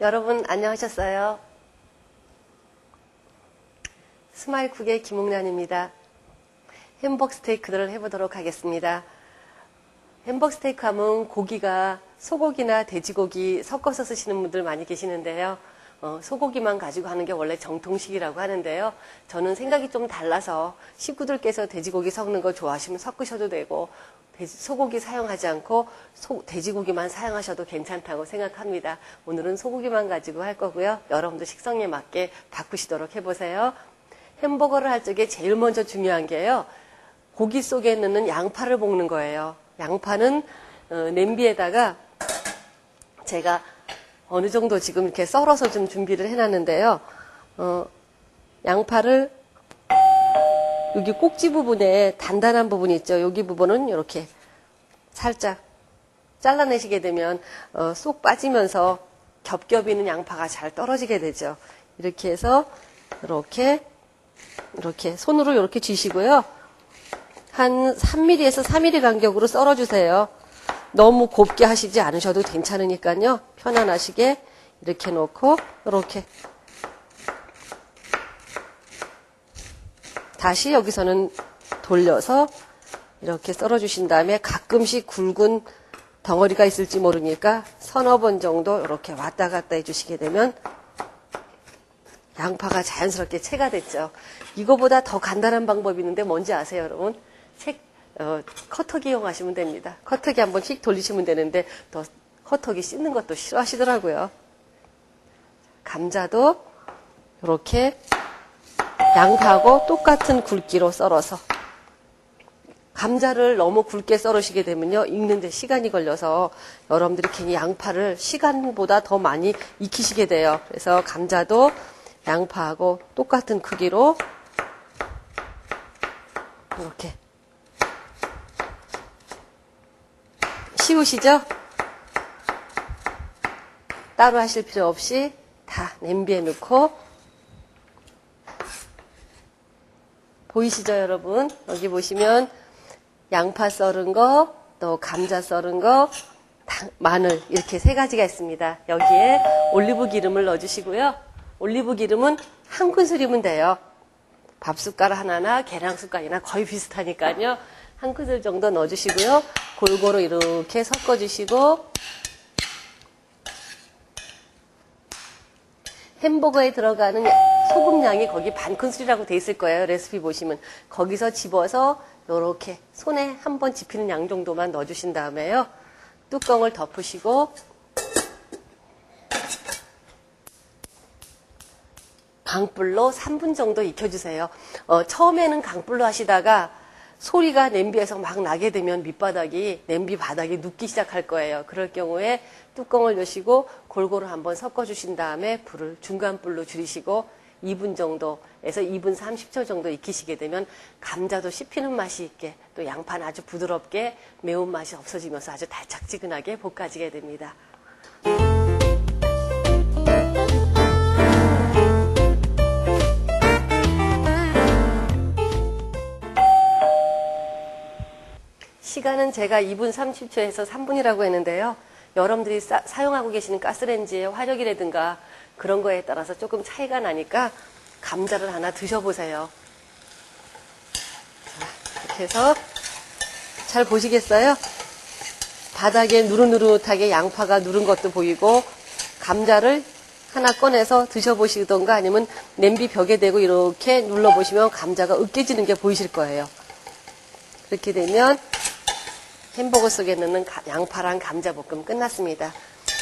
여러분 안녕하셨어요? 스마일쿡의 김옥란입니다. 햄버거 스테이크를 해보도록 하겠습니다. 햄버거 스테이크 하면 고기가 소고기나 돼지고기 섞어서 쓰시는 분들 많이 계시는데요. 소고기만 가지고 하는 게 원래 정통식이라고 하는데요. 저는 생각이 좀 달라서 식구들께서 돼지고기 섞는 거 좋아하시면 섞으셔도 되고 소고기 사용하지 않고 돼지고기만 사용하셔도 괜찮다고 생각합니다. 오늘은 소고기만 가지고 할 거고요. 여러분도 식성에 맞게 바꾸시도록 해보세요. 햄버거를 할 적에 제일 먼저 중요한 게요. 고기 속에 넣는 양파를 볶는 거예요. 양파는 냄비에다가 제가 어느 정도 지금 이렇게 썰어서 좀 준비를 해놨는데요. 양파를 여기 꼭지 부분에 단단한 부분이 있죠. 여기 부분은 이렇게 살짝 잘라내시게 되면 쏙 빠지면서 겹겹이는 양파가 잘 떨어지게 되죠. 이렇게 해서 이렇게 손으로 이렇게 쥐시고요. 한 3mm에서 4mm 간격으로 썰어주세요. 너무 곱게 하시지 않으셔도 괜찮으니까요. 편안하시게 이렇게 놓고 이렇게 다시 여기서는 돌려서 이렇게 썰어주신 다음에 가끔씩 굵은 덩어리가 있을지 모르니까 서너 번 정도 이렇게 왔다 갔다 해주시게 되면 양파가 자연스럽게 채가 됐죠. 이거보다 더 간단한 방법이 있는데 뭔지 아세요, 여러분? 커터기 이용하시면 됩니다. 커터기 한번 휙 돌리시면 되는데 또 커터기 씻는 것도 싫어하시더라고요. 감자도 이렇게 양파하고 똑같은 굵기로 썰어서 감자를 너무 굵게 썰으시게 되면요 익는데 시간이 걸려서 여러분들이 괜히 양파를 시간보다 더 많이 익히시게 돼요. 그래서 감자도 양파하고 똑같은 크기로 이렇게 쉬우시죠? 따로 하실 필요 없이 다 냄비에 넣고 보이시죠, 여러분? 여기 보시면 양파 썰은 거, 또 감자 썰은 거, 마늘 이렇게 세 가지가 있습니다. 여기에 올리브 기름을 넣어주시고요. 올리브 기름은 한 큰술이면 돼요. 밥숟갈 하나나 계량숟갈이나 거의 비슷하니까요. 한 큰술 정도 넣어주시고요. 골고루 이렇게 섞어주시고 햄버거에 들어가는 소금량이 거기 반 큰술이라고 돼 있을 거예요. 레시피 보시면. 거기서 집어서 이렇게 손에 한 번 집히는 양 정도만 넣어주신 다음에요. 뚜껑을 덮으시고 강불로 3분 정도 익혀주세요. 처음에는 강불로 하시다가 소리가 냄비에서 막 나게 되면 밑바닥이 냄비 바닥이 눕기 시작할 거예요. 그럴 경우에 뚜껑을 여시고 골고루 한번 섞어주신 다음에 불을 중간불로 줄이시고 2분 정도에서 2분 30초 정도 익히시게 되면 감자도 씹히는 맛이 있게 또 양파는 아주 부드럽게 매운맛이 없어지면서 아주 달짝지근하게 볶아지게 됩니다. 시간은 제가 2분 30초에서 3분이라고 했는데요. 여러분들이 사용하고 계시는 가스레인지의 화력이라든가 그런 거에 따라서 조금 차이가 나니까 감자를 하나 드셔보세요. 이렇게 해서 잘 보시겠어요? 바닥에 누릇누릇하게 양파가 누른 것도 보이고 감자를 하나 꺼내서 드셔보시던가 아니면 냄비 벽에 대고 이렇게 눌러보시면 감자가 으깨지는 게 보이실 거예요. 그렇게 되면 햄버거 속에 넣는 양파랑 감자볶음 끝났습니다.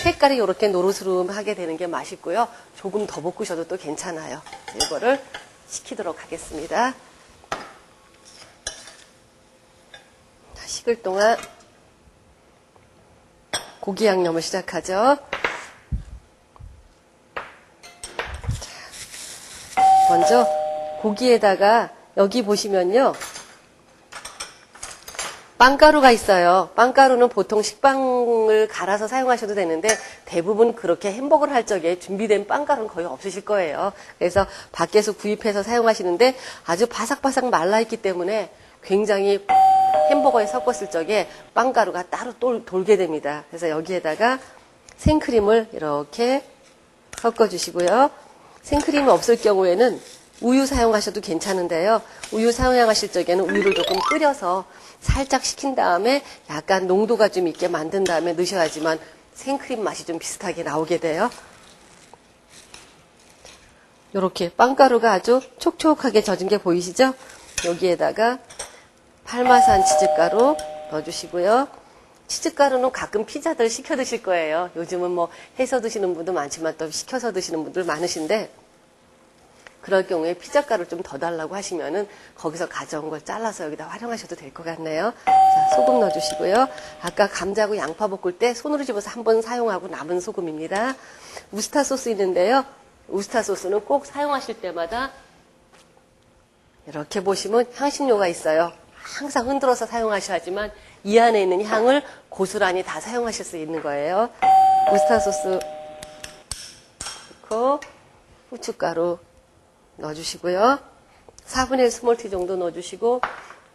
색깔이 이렇게 노르스름하게 되는 게 맛있고요. 조금 더 볶으셔도 또 괜찮아요. 이거를 식히도록 하겠습니다. 식을 동안 고기 양념을 시작하죠. 먼저 고기에다가 여기 보시면요. 빵가루가 있어요. 빵가루는 보통 식빵을 갈아서 사용하셔도 되는데 대부분 그렇게 햄버거를 할 적에 준비된 빵가루는 거의 없으실 거예요. 그래서 밖에서 구입해서 사용하시는데 아주 바삭바삭 말라있기 때문에 굉장히 햄버거에 섞었을 적에 빵가루가 따로 돌게 됩니다. 그래서 여기에다가 생크림을 이렇게 섞어주시고요. 생크림이 없을 경우에는 우유 사용하셔도 괜찮은데요. 우유 사용하실 적에는 우유를 조금 끓여서 살짝 식힌 다음에 약간 농도가 좀 있게 만든 다음에 넣으셔야지만 생크림 맛이 좀 비슷하게 나오게 돼요. 이렇게 빵가루가 아주 촉촉하게 젖은 게 보이시죠? 여기에다가 파마산 치즈가루 넣어주시고요. 치즈가루는 가끔 피자들 시켜 드실 거예요. 요즘은 뭐 해서 드시는 분도 많지만 또 시켜서 드시는 분들 많으신데, 그럴 경우에 피자가루 좀 더 달라고 하시면은 거기서 가져온 걸 잘라서 여기다 활용하셔도 될 것 같네요. 자, 소금 넣어주시고요. 아까 감자하고 양파 볶을 때 손으로 집어서 한번 사용하고 남은 소금입니다. 우스타 소스 있는데요. 우스타 소스는 꼭 사용하실 때마다 이렇게 보시면 향신료가 있어요. 항상 흔들어서 사용하셔야지만 이 안에 있는 향을 고스란히 다 사용하실 수 있는 거예요. 우스타 소스 넣고 후춧가루 넣어주시고요. 4분의 1 스몰티 정도 넣어주시고,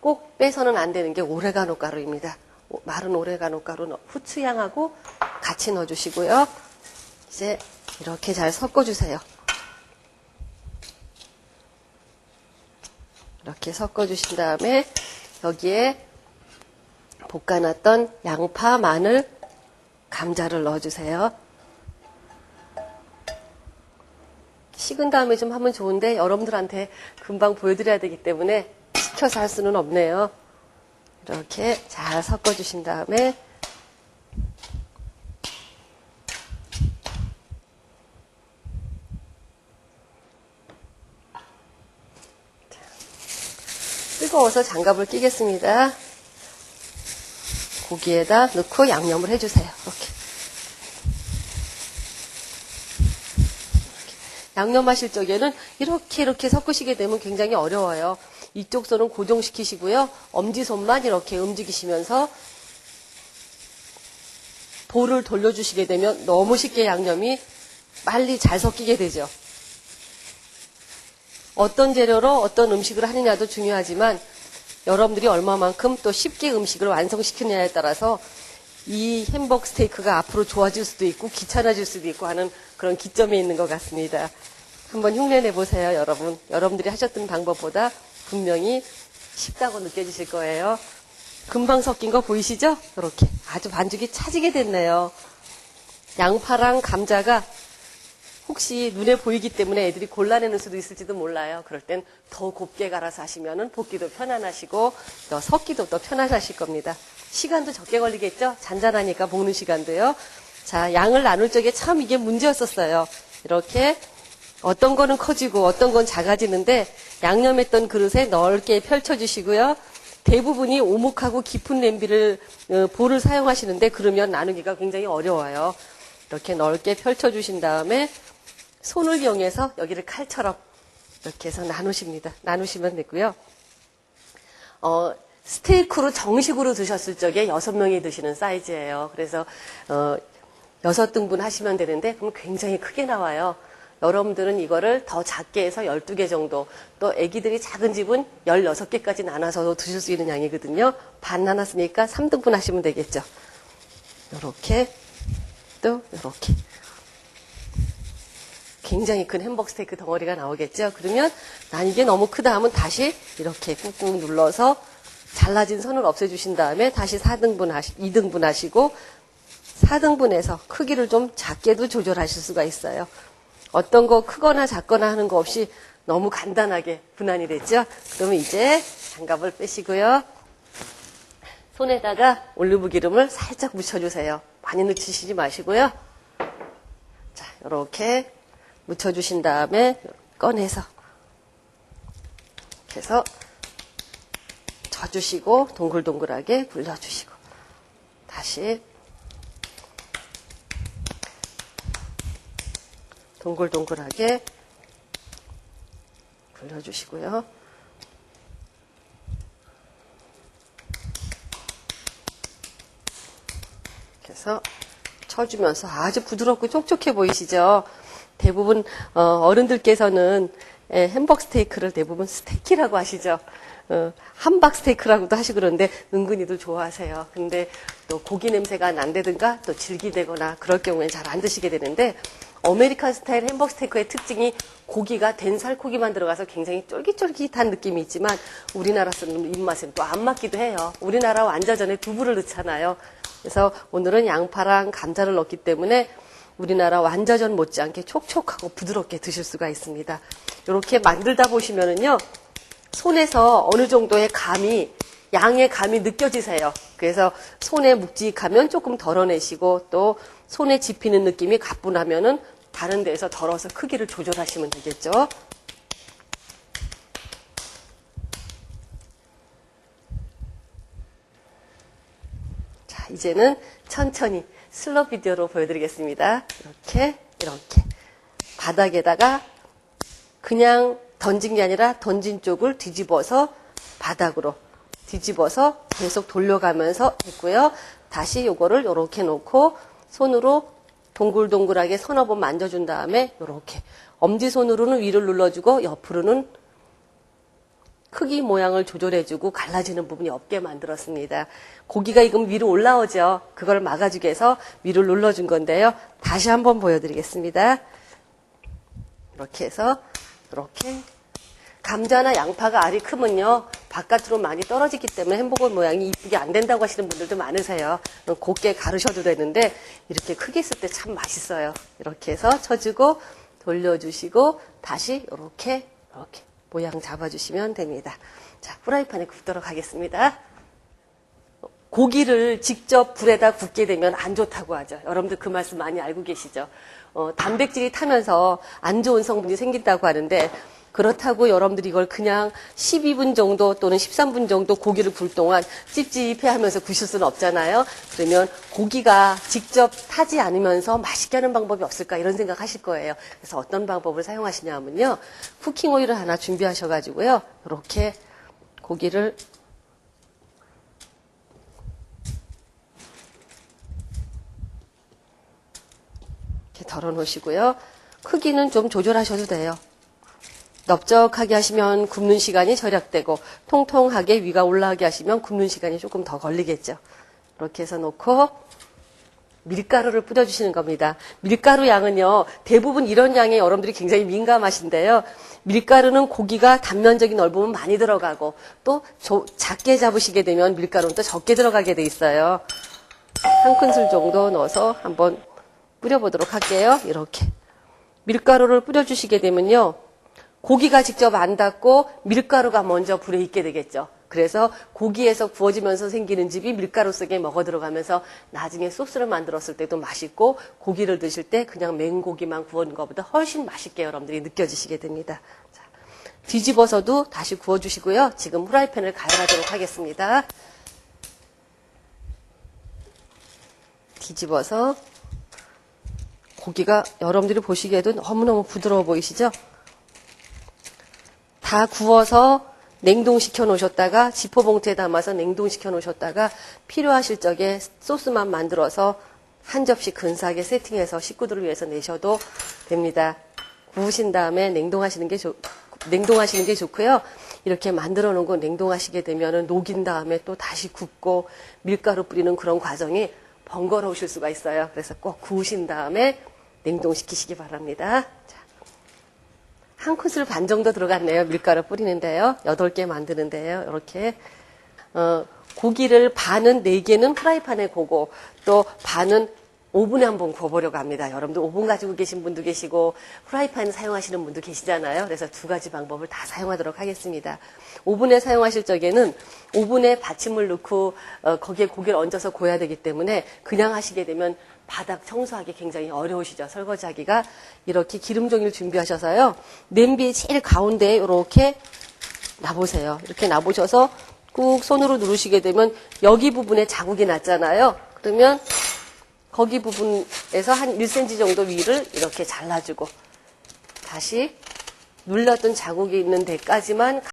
꼭 빼서는 안 되는 게 오레가노 가루입니다. 마른 오레가노 가루 후추향하고 같이 넣어주시고요. 이제 이렇게 잘 섞어주세요. 이렇게 섞어주신 다음에 여기에 볶아놨던 양파, 마늘, 감자를 넣어주세요. 식은 다음에 좀 하면 좋은데 여러분들한테 금방 보여드려야 되기 때문에 식혀서 할 수는 없네요. 이렇게 잘 섞어주신 다음에 뜨거워서 장갑을 끼겠습니다. 고기에다 넣고 양념을 해주세요. 양념하실 적에는 이렇게 섞으시게 되면 굉장히 어려워요. 이쪽 손은 고정시키시고요. 엄지손만 이렇게 움직이시면서 볼을 돌려주시게 되면 너무 쉽게 양념이 빨리 잘 섞이게 되죠. 어떤 재료로 어떤 음식을 하느냐도 중요하지만 여러분들이 얼마만큼 또 쉽게 음식을 완성시키느냐에 따라서 이 햄버거 스테이크가 앞으로 좋아질 수도 있고 귀찮아질 수도 있고 하는 그런 기점에 있는 것 같습니다. 한번 흉내내 보세요, 여러분. 여러분들이 하셨던 방법보다 분명히 쉽다고 느껴지실 거예요. 금방 섞인 거 보이시죠? 이렇게 아주 반죽이 차지게 됐네요. 양파랑 감자가 혹시 눈에 보이기 때문에 애들이 골라내는 수도 있을지도 몰라요. 그럴 땐 더 곱게 갈아서 하시면은 볶기도 편안하시고 또 섞기도 또 편안하실 겁니다. 시간도 적게 걸리겠죠? 잔잔하니까 볶는 시간도요. 자, 양을 나눌 적에 참 이게 문제였었어요. 이렇게 어떤 거는 커지고 어떤 건 작아지는데 양념했던 그릇에 넓게 펼쳐주시고요. 대부분이 오목하고 깊은 냄비를 볼을 사용하시는데 그러면 나누기가 굉장히 어려워요. 이렇게 넓게 펼쳐주신 다음에 손을 이용해서 여기를 칼처럼 이렇게 해서 나누시면 되고요. 스테이크로 정식으로 드셨을 적에 6명이 드시는 사이즈예요. 그래서 6등분 하시면 되는데 그럼 굉장히 크게 나와요. 여러분들은 이거를 더 작게 해서 12개 정도, 또 아기들이 작은 집은 16개까지 나눠서 드실 수 있는 양이거든요. 반 나눴으니까 3등분 하시면 되겠죠. 요렇게, 또 요렇게. 굉장히 큰 햄버거 스테이크 덩어리가 나오겠죠. 그러면 난 이게 너무 크다 하면 다시 이렇게 꾹꾹 눌러서 잘라진 선을 없애주신 다음에 다시 2등분 하시고 4등분해서 크기를 좀 작게도 조절하실 수가 있어요. 어떤 거 크거나 작거나 하는 거 없이 너무 간단하게 분할이 됐죠. 그러면 이제 장갑을 빼시고요. 손에다가 올리브 기름을 살짝 묻혀주세요. 많이 넣으시지 마시고요. 자, 이렇게 묻혀주신 다음에 꺼내서 이렇게 해서 져주시고 동글동글하게 굴려주시고 다시 동글동글하게 굴려주시고요. 이렇게 해서 쳐주면서 아주 부드럽고 촉촉해 보이시죠? 대부분 어른들께서는 햄버거 스테이크를 대부분 스테이키라고 하시죠. 함박 스테이크라고도 하시고 그러는데 은근히도 좋아하세요. 근데 또 고기 냄새가 난다든가 또 질기되거나 그럴 경우에 잘 안 드시게 되는데 아메리칸 스타일 햄버거 스테이크의 특징이 고기가 된 살코기만 들어가서 굉장히 쫄깃쫄깃한 느낌이 있지만 우리나라 쓰는 입맛은 또 안 맞기도 해요. 우리나라 완자전에 두부를 넣잖아요. 그래서 오늘은 양파랑 감자를 넣기 때문에 우리나라 완자전 못지않게 촉촉하고 부드럽게 드실 수가 있습니다. 이렇게 만들다 보시면은요, 손에서 어느 정도의 양의 감이 느껴지세요. 그래서 손에 묵직하면 조금 덜어내시고 또 손에 집히는 느낌이 가뿐하면은 다른 데에서 덜어서 크기를 조절하시면 되겠죠. 자, 이제는 천천히 슬로 비디오로 보여드리겠습니다. 이렇게 바닥에다가 그냥 던진 게 아니라 던진 쪽을 뒤집어서 바닥으로 뒤집어서 계속 돌려가면서 했고요. 다시 요거를 이렇게 놓고 손으로 동글동글하게 서너 번 만져준 다음에 이렇게 엄지손으로는 위를 눌러주고 옆으로는 크기 모양을 조절해주고 갈라지는 부분이 없게 만들었습니다. 고기가 익으면 위로 올라오죠. 그걸 막아주기 위해서 위를 눌러준 건데요. 다시 한번 보여드리겠습니다. 이렇게 해서 이렇게 감자나 양파가 알이 크면요, 바깥으로 많이 떨어지기 때문에 햄버거 모양이 이쁘게 안 된다고 하시는 분들도 많으세요. 곱게 가르셔도 되는데 이렇게 크게 있을 때 참 맛있어요. 이렇게 해서 쳐주고 돌려주시고 다시 이렇게 모양 잡아주시면 됩니다. 자, 프라이팬에 굽도록 하겠습니다. 고기를 직접 불에다 굽게 되면 안 좋다고 하죠. 여러분들 그 말씀 많이 알고 계시죠? 단백질이 타면서 안 좋은 성분이 생긴다고 하는데 그렇다고 여러분들이 이걸 그냥 12분 정도 또는 13분 정도 고기를 굴 동안 찝찝해 하면서 구실 수는 없잖아요. 그러면 고기가 직접 타지 않으면서 맛있게 하는 방법이 없을까 이런 생각 하실 거예요. 그래서 어떤 방법을 사용하시냐 하면요. 쿠킹 오일을 하나 준비하셔가지고요. 이렇게 고기를 이렇게 덜어 놓으시고요. 크기는 좀 조절하셔도 돼요. 넓적하게 하시면 굽는 시간이 절약되고 통통하게 위가 올라가게 하시면 굽는 시간이 조금 더 걸리겠죠. 이렇게 해서 놓고 밀가루를 뿌려주시는 겁니다. 밀가루 양은요, 대부분 이런 양에 여러분들이 굉장히 민감하신데요. 밀가루는 고기가 단면적이 넓으면 많이 들어가고 또 작게 잡으시게 되면 밀가루는 또 적게 들어가게 돼 있어요. 한 큰술 정도 넣어서 한번 뿌려보도록 할게요. 이렇게 밀가루를 뿌려주시게 되면요, 고기가 직접 안 닿고 밀가루가 먼저 불에 익게 되겠죠. 그래서 고기에서 구워지면서 생기는 즙이 밀가루 속에 먹어 들어가면서 나중에 소스를 만들었을 때도 맛있고 고기를 드실 때 그냥 맹고기만 구운 것보다 훨씬 맛있게 여러분들이 느껴지시게 됩니다. 자, 뒤집어서도 다시 구워주시고요. 지금 후라이팬을 가열하도록 하겠습니다. 뒤집어서 고기가 여러분들이 보시기에도 너무너무 부드러워 보이시죠? 다 구워서 냉동시켜 놓으셨다가 지퍼봉투에 담아서 냉동시켜 놓으셨다가 필요하실 적에 소스만 만들어서 한 접시 근사하게 세팅해서 식구들을 위해서 내셔도 됩니다. 구우신 다음에 냉동하시는 게 좋고요. 이렇게 만들어 놓은 거 냉동하시게 되면 녹인 다음에 또 다시 굽고 밀가루 뿌리는 그런 과정이 번거로우실 수가 있어요. 그래서 꼭 구우신 다음에 냉동시키시기 바랍니다. 한 큰술 반 정도 들어갔네요. 밀가루 뿌리는데요. 8개 만드는데요. 이렇게 고기를 반은 4개는 프라이팬에 구고 또 반은 오븐에 한번 구워보려고 합니다. 여러분들 오븐 가지고 계신 분도 계시고 프라이팬 사용하시는 분도 계시잖아요. 그래서 두 가지 방법을 다 사용하도록 하겠습니다. 오븐에 사용하실 적에는 오븐에 받침을 넣고 거기에 고기를 얹어서 구워야 되기 때문에 그냥 하시게 되면 바닥 청소하기 굉장히 어려우시죠. 설거지하기가. 이렇게 기름 종이를 준비하셔서요. 냄비 제일 가운데에 이렇게 놔보세요. 이렇게 놔보셔서 꾹 손으로 누르시게 되면 여기 부분에 자국이 났잖아요. 그러면 거기 부분에서 한 1cm 정도 위를 이렇게 잘라주고 다시 눌렀던 자국이 있는 데까지만